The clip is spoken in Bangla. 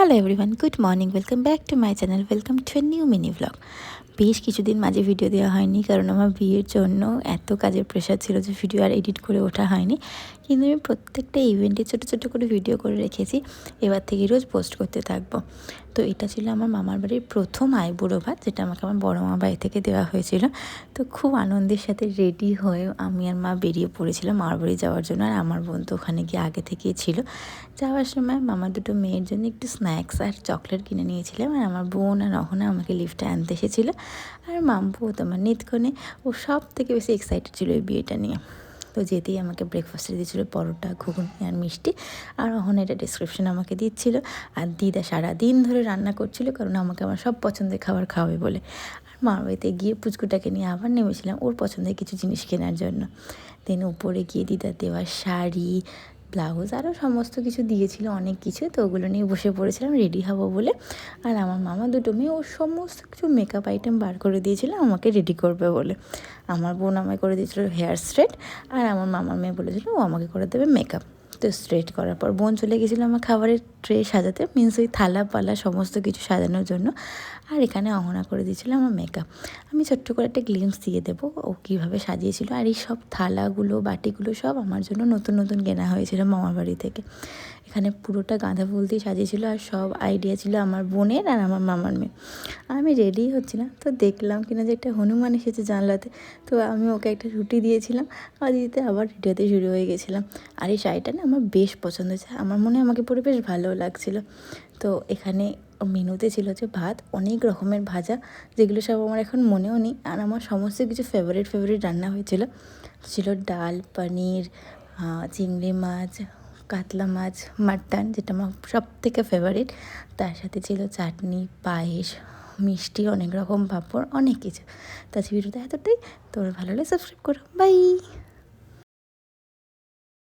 Hello everyone, good morning. Welcome back to my channel. Welcome to a new mini blog. বেশ কিছুদিন মাঝে ভিডিও দেওয়া হয়নি, কারণ আমার বিয়ের জন্য এত কাজের প্রেশার ছিল যে ভিডিও আর এডিট করে ওঠা হয়নি। কিন্তু আমি প্রত্যেকটা ইভেন্টে ছোটো ছোটো করে ভিডিও করে রেখেছি। এবার থেকে রোজ পোস্ট করতে থাকবো। তো এটা ছিল আমার মামার বাড়ির প্রথম আইবুড়ো ভাত, যেটা আমাকে আমার বড়ো মামার বাড়ি থেকে দেওয়া হয়েছিল। তো খুব আনন্দের সাথে রেডি হয়ে আমি আর মা বেরিয়ে পড়েছিলাম মামার বাড়ি যাওয়ার জন্য। আর আমার বোন তো ওখানে গিয়ে আগে থেকেই ছিল। যাওয়ার সময় মামার দুটো মেয়ের জন্য একটু স্ন্যাক্স আর চকলেট কিনে নিয়েছিলাম। আর আমার বোন আর অহনা আমাকে লিফটে আনতে এসেছিলো। আর মাম্পু তোমার নিতকনে ও সব থেকে বেশি এক্সাইটেড ছিল এই বিয়েটা নিয়ে। তো যেতেই আমাকে ব্রেকফাস্টে দিয়েছিলো পরোটা, ঘুগনি আর মিষ্টি। আর অহনা এটা ডিসক্রিপশন আমাকে দিচ্ছিলো। আর দিদা সারাদিন ধরে রান্না করছিল, কারণ আমাকে আমার সব পছন্দের খাবার খাওয়াবে বলে। আর মার বাড়িতে গিয়ে পুচকুটাকে নিয়ে আবার নেমেছিলাম ওর পছন্দের কিছু জিনিস কেনার জন্য। দেন উপরে গিয়ে দিদার দেওয়া শাড়ি, ব্লাউজ আরও সমস্ত কিছু দিয়েছিল, অনেক কিছু। তো ওগুলো নিয়ে বসে পড়েছিলাম রেডি হবো বলে। আর আমার মামা দুটো মেয়ে ওর সমস্ত কিছু মেকআপ আইটেম বার করে দিয়েছিল আমাকে রেডি করবে বলে। আমার বোন আমায় করে দিয়েছিল হেয়ার স্ট্রেট, আর আমার মামার মেয়ে বলেছিল ও আমাকে করে দেবে মেকআপ। তো স্ট্রেট করার পর বোন চলে গেছিলো আমার খাবারের ট্রে সাজাতে, মিন্স ওই থালা পালা সমস্ত কিছু সাজানোর জন্য। আর এখানে অহনা করে দিয়েছিল আমার মেকআপ। আমি ছোট্ট করে একটা গ্লিমস দিয়ে দেবো ও কীভাবে সাজিয়েছিল। আর এই সব থালাগুলো বাটিগুলো সব আমার জন্য নতুন নতুন কেনা হয়েছিল মামার বাড়ি থেকে। এখানে পুরোটা গাঁদা ফুল দিয়ে সাজিয়েছিল, আর সব আইডিয়া ছিল আমার বোনের আর আমার মামার মেয়ে। আমি রেডি হচ্ছি না, তো দেখলাম কিনা যে একটা হনুমান এসেছে জানলাতে। তো আমি ওকে একটা রুটি দিয়েছিলাম আর দিতে আবার রেডি হতে শুরু হয়ে গেছিলাম। আর এই শাড়িটা না আমার বেশ পছন্দ হয়েছে, আমার মনে হয় আমাকে পরে বেশ ভালোও লাগছিলো। তো এখানে মেনুতে ছিল যে ভাত, অনেক রকমের ভাজা, যেগুলো সব আমার এখন মনেও নেই। আর আমার সমস্ত কিছু ফেভারিট রান্না হয়েছিল। ছিল ডাল, পনির, চিংড়ি মাছ, কাতলা মাছ, মাটন, যেটা আমার সব থেকে ফেভারিট। তার সাথে ছিল চাটনি, পায়েস, মিষ্টি, অনেক রকম পাঁপড়, অনেক কিছু। তো আজকে ভিডিওটা এতটাই। তোমরা ভালো লাগে সাবস্ক্রাইব করো, বাই।